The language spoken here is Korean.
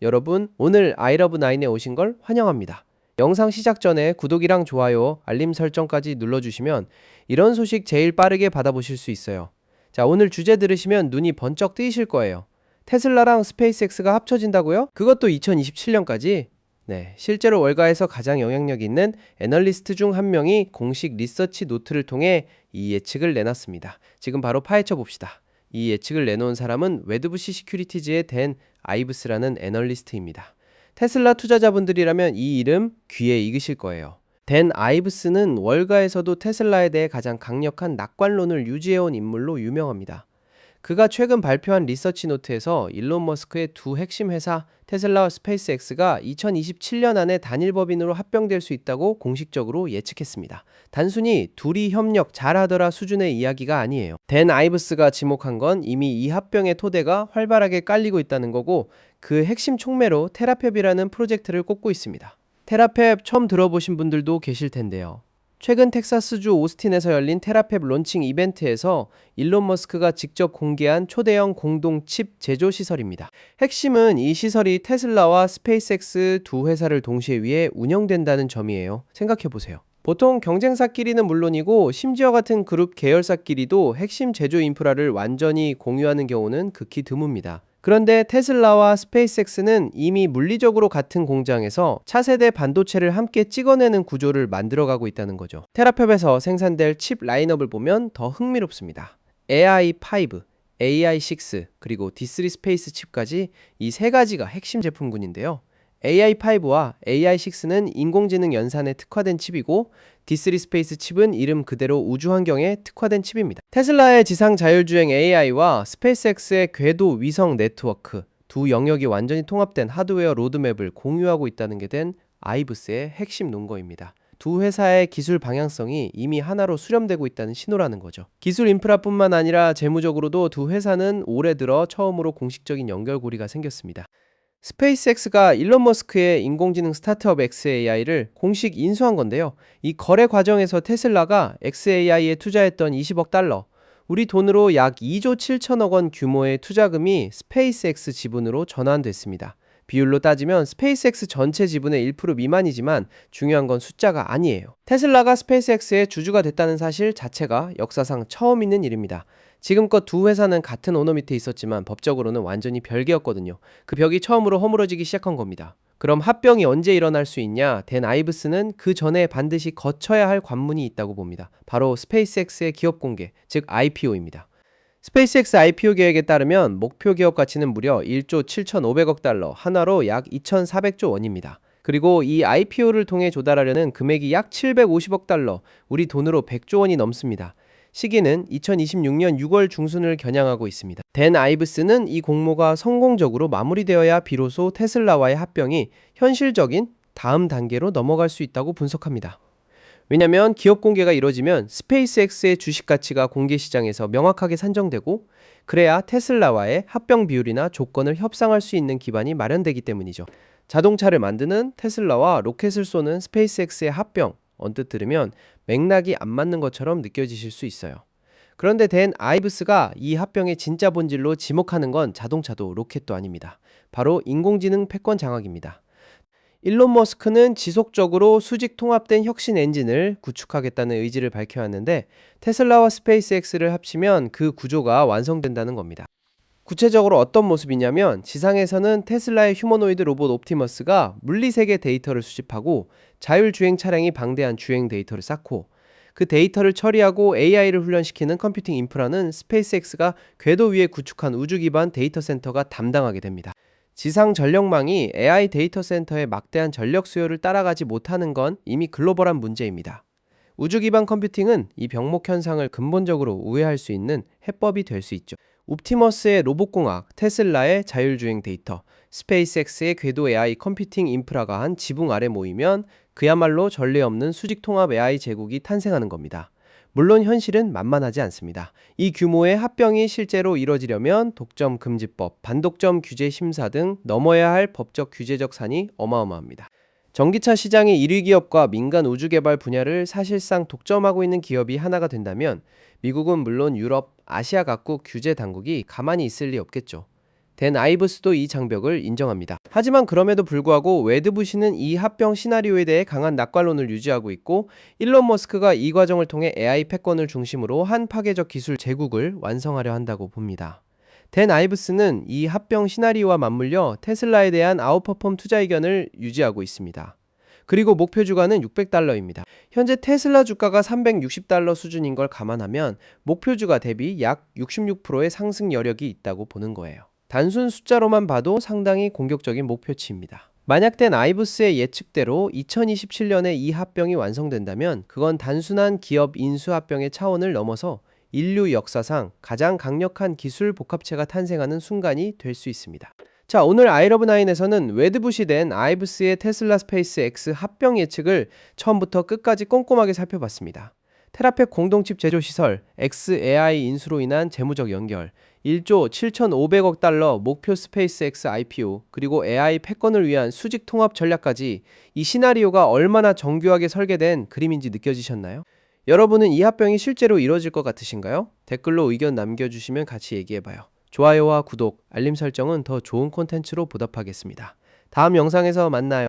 여러분, 오늘 아이러브9에 오신 걸 환영합니다. 영상 시작 전에 구독이랑 좋아요, 알림 설정까지 눌러주시면 이런 소식 제일 빠르게 받아보실 수 있어요. 자, 오늘 주제 들으시면 눈이 번쩍 뜨이실 거예요. 테슬라랑 스페이스X가 합쳐진다고요? 그것도 2027년까지? 네, 실제로 월가에서 가장 영향력 있는 애널리스트 중 한 명이 공식 리서치 노트를 통해 이 예측을 내놨습니다. 지금 바로 파헤쳐 봅시다. 이 예측을 내놓은 사람은 웨드부시 시큐리티즈의 댄 아이브스라는 애널리스트입니다. 테슬라 투자자분들이라면 이 이름 귀에 익으실 거예요. 댄 아이브스는 월가에서도 테슬라에 대해 가장 강력한 낙관론을 유지해온 인물로 유명합니다. 그가 최근 발표한 리서치 노트에서 일론 머스크의 두 핵심 회사 테슬라와 스페이스X가 2027년 안에 단일법인으로 합병될 수 있다고 공식적으로 예측했습니다. 단순히 둘이 협력 잘하더라 수준의 이야기가 아니에요. 댄 아이브스가 지목한 건 이미 이 합병의 토대가 활발하게 깔리고 있다는 거고, 그 핵심 촉매로 테라펩이라는 프로젝트를 꼽고 있습니다. 테라펩 처음 들어보신 분들도 계실 텐데요. 최근 텍사스주 오스틴에서 열린 테라펩 론칭 이벤트에서 일론 머스크가 직접 공개한 초대형 공동 칩 제조 시설입니다. 핵심은 이 시설이 테슬라와 스페이스X 두 회사를 동시에 위해 운영된다는 점이에요. 생각해보세요. 보통 경쟁사끼리는 물론이고 심지어 같은 그룹 계열사끼리도 핵심 제조 인프라를 완전히 공유하는 경우는 극히 드뭅니다. 그런데 테슬라와 스페이스X는 이미 물리적으로 같은 공장에서 차세대 반도체를 함께 찍어내는 구조를 만들어가고 있다는 거죠. 테라펩에서 생산될 칩 라인업을 보면 더 흥미롭습니다. AI5, AI6, 그리고 D3 스페이스 칩까지 이 세 가지가 핵심 제품군인데요. AI5와 AI6는 인공지능 연산에 특화된 칩이고, D3 스페이스 칩은 이름 그대로 우주 환경에 특화된 칩입니다. 테슬라의 지상 자율주행 AI와 스페이스X의 궤도 위성 네트워크, 두 영역이 완전히 통합된 하드웨어 로드맵을 공유하고 있다는 게 된 아이브스의 핵심 논거입니다. 두 회사의 기술 방향성이 이미 하나로 수렴되고 있다는 신호라는 거죠. 기술 인프라뿐만 아니라 재무적으로도 두 회사는 올해 들어 처음으로 공식적인 연결고리가 생겼습니다. 스페이스X가 일론 머스크의 인공지능 스타트업 xAI를 공식 인수한 건데요. 이 거래 과정에서 테슬라가 xAI에 투자했던 20억 달러, 우리 돈으로 약 2조 7천억 원 규모의 투자금이 스페이스X 지분으로 전환됐습니다. 비율로 따지면 스페이스X 전체 지분의 1% 미만이지만 중요한 건 숫자가 아니에요. 테슬라가 스페이스X의 주주가 됐다는 사실 자체가 역사상 처음 있는 일입니다. 지금껏 두 회사는 같은 오너 밑에 있었지만 법적으로는 완전히 별개였거든요. 그 벽이 처음으로 허물어지기 시작한 겁니다. 그럼 합병이 언제 일어날 수 있냐? 댄 아이브스는 그 전에 반드시 거쳐야 할 관문이 있다고 봅니다. 바로 스페이스X의 기업 공개, 즉 IPO입니다. 스페이스X IPO 계획에 따르면 목표 기업 가치는 무려 1조 7,500억 달러, 한화로 약 2,400조 원입니다. 그리고 이 IPO를 통해 조달하려는 금액이 약 750억 달러, 우리 돈으로 100조 원이 넘습니다. 시기는 2026년 6월 중순을 겨냥하고 있습니다. 댄 아이브스는 이 공모가 성공적으로 마무리되어야 비로소 테슬라와의 합병이 현실적인 다음 단계로 넘어갈 수 있다고 분석합니다. 왜냐면 기업 공개가 이뤄지면 스페이스X의 주식 가치가 공개 시장에서 명확하게 산정되고, 그래야 테슬라와의 합병 비율이나 조건을 협상할 수 있는 기반이 마련되기 때문이죠. 자동차를 만드는 테슬라와 로켓을 쏘는 스페이스X의 합병, 언뜻 들으면 맥락이 안 맞는 것처럼 느껴지실 수 있어요. 그런데 댄 아이브스가 이 합병의 진짜 본질로 지목하는 건 자동차도 로켓도 아닙니다. 바로 인공지능 패권 장악입니다. 일론 머스크는 지속적으로 수직 통합된 혁신 엔진을 구축하겠다는 의지를 밝혀왔는데, 테슬라와 스페이스X를 합치면 그 구조가 완성된다는 겁니다. 구체적으로 어떤 모습이냐면, 지상에서는 테슬라의 휴머노이드 로봇 옵티머스가 물리세계 데이터를 수집하고 자율주행 차량이 방대한 주행 데이터를 쌓고, 그 데이터를 처리하고 AI를 훈련시키는 컴퓨팅 인프라는 스페이스X가 궤도 위에 구축한 우주 기반 데이터 센터가 담당하게 됩니다. 지상 전력망이 AI 데이터 센터의 막대한 전력 수요를 따라가지 못하는 건 이미 글로벌한 문제입니다. 우주 기반 컴퓨팅은 이 병목 현상을 근본적으로 우회할 수 있는 해법이 될 수 있죠. 옵티머스의 로봇공학, 테슬라의 자율주행 데이터, 스페이스X의 궤도 AI 컴퓨팅 인프라가 한 지붕 아래 모이면 그야말로 전례 없는 수직 통합 AI 제국이 탄생하는 겁니다. 물론 현실은 만만하지 않습니다. 이 규모의 합병이 실제로 이뤄지려면 독점 금지법, 반독점 규제 심사 등 넘어야 할 법적 규제적 산이 어마어마합니다. 전기차 시장의 1위 기업과 민간 우주 개발 분야를 사실상 독점하고 있는 기업이 하나가 된다면 미국은 물론 유럽, 아시아 각국 규제 당국이 가만히 있을 리 없겠죠. 댄 아이브스도 이 장벽을 인정합니다. 하지만 그럼에도 불구하고 웨드부시는 이 합병 시나리오에 대해 강한 낙관론을 유지하고 있고, 일론 머스크가 이 과정을 통해 AI 패권을 중심으로 한 파괴적 기술 제국을 완성하려 한다고 봅니다. 댄 아이브스는 이 합병 시나리오와 맞물려 테슬라에 대한 아웃퍼폼 투자 의견을 유지하고 있습니다. 그리고 목표 주가는 $600입니다. 현재 테슬라 주가가 $360 수준인 걸 감안하면 목표 주가 대비 약 66%의 상승 여력이 있다고 보는 거예요. 단순 숫자로만 봐도 상당히 공격적인 목표치입니다. 만약 댄 아이브스의 예측대로 2027년에 이 합병이 완성된다면 그건 단순한 기업 인수 합병의 차원을 넘어서 인류 역사상 가장 강력한 기술 복합체가 탄생하는 순간이 될 수 있습니다. 자, 오늘 아이러브9에서는 웨드부시 댄 아이브스의 테슬라 스페이스 X 합병 예측을 처음부터 끝까지 꼼꼼하게 살펴봤습니다. 테라팩 공동칩 제조 시설, xAI 인수로 인한 재무적 연결, 1조 7,500억 달러 목표 스페이스 X IPO, 그리고 AI 패권을 위한 수직 통합 전략까지 이 시나리오가 얼마나 정교하게 설계된 그림인지 느껴지셨나요? 여러분은 이 합병이 실제로 이루어질 것 같으신가요? 댓글로 의견 남겨주시면 같이 얘기해봐요. 좋아요와 구독, 알림 설정은 더 좋은 콘텐츠로 보답하겠습니다. 다음 영상에서 만나요.